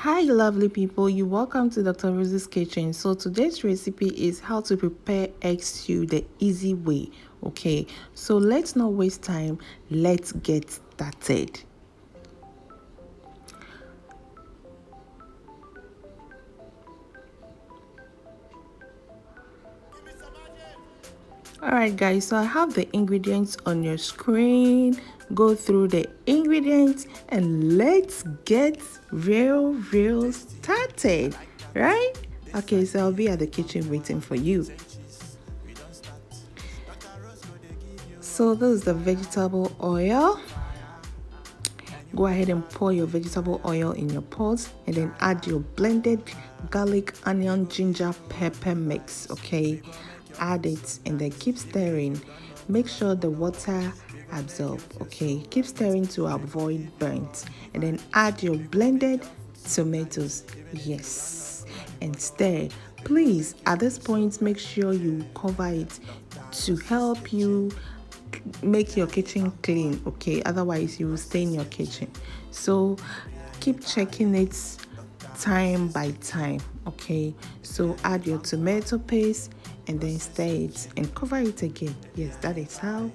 Hi lovely people, you welcome to Dr. Rose's kitchen. So today's recipe is how to prepare egg stew the easy way. Okay, so let's not waste time, let's get started. Alright guys, so I have the ingredients on your screen. Go through the ingredients and let's get real started, right? Okay, so I'll be at the kitchen waiting for you. So this is the vegetable oil. Go ahead and pour your vegetable oil in your pot and then add your blended garlic, onion, ginger, pepper mix. Okay, add it and then keep stirring. Make sure the water absorb. Okay, keep stirring to avoid burnt and then add your blended tomatoes. Yes, and stir. Please, at this point, make sure you cover it to help you make your kitchen clean. Okay, otherwise you will stay in your kitchen. So keep checking it time by time. Okay, so add your tomato paste and then stir it and cover it again. Yes, that is how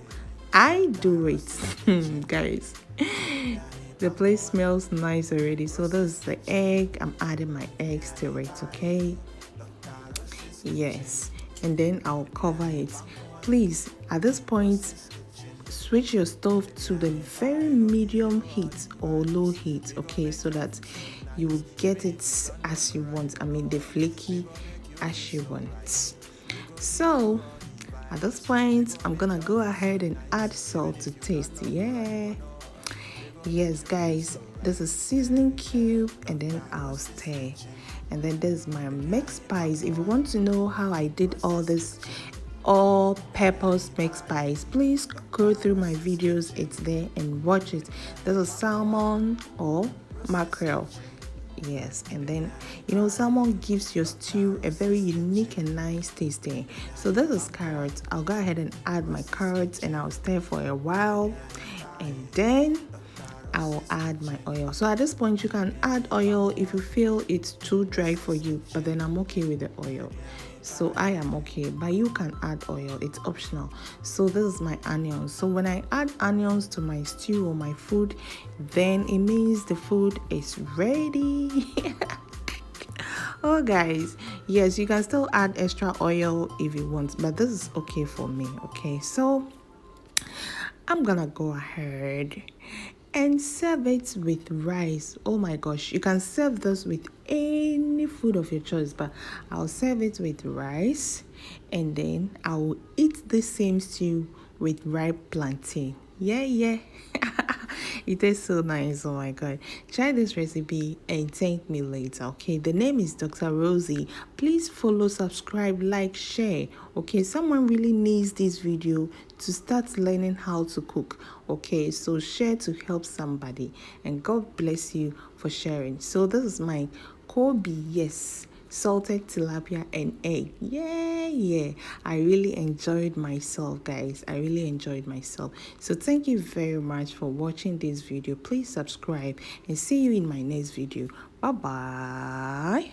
I do it. Guys, the place smells nice already. So this is the egg. I'm adding my eggs to it. Okay, yes, and then I'll cover it. Please, at this point, switch your stove to the very medium heat or low heat, okay, so that you will get it as you want. I mean, the flaky as you want. So at this point, I'm gonna go ahead and add salt to taste. Yeah, yes guys, this is seasoning cube and then I'll stir, and then there's my mixed spice. If you want to know how I did all this all purpose mixed spice, please go through my videos, it's there, and watch it. There's a salmon or mackerel. Yes, and then salmon gives your stew a very unique and nice taste there. So this is carrots. I'll go ahead and add my carrots and I'll stir for a while, and then I'll add my oil. So at this point, you can add oil if you feel it's too dry for you, but then I'm okay with the oil. So I am okay, but you can add oil, it's optional. So this is my onions. So when I add onions to my stew or my food, then it means the food is ready. Oh guys, yes, you can still add extra oil if you want, but this is okay for me. Okay, so I'm gonna go ahead and serve it with rice. Oh my gosh, you can serve this with any food of your choice, but I'll serve it with rice, and then I'll eat the same stew with ripe plantain. Yeah. It tastes so nice. Oh my god, try this recipe and thank me later. Okay, the name is Dr. Rosie. Please follow, subscribe, like, share. Okay, someone really needs this video to start learning how to cook. Okay, so share to help somebody, and God bless you for sharing. So this is my Kobe, yes, salted tilapia and egg. Yeah, I really enjoyed myself, guys. I really enjoyed myself. So thank you very much for watching this video. Please subscribe and see you in my next video. Bye bye.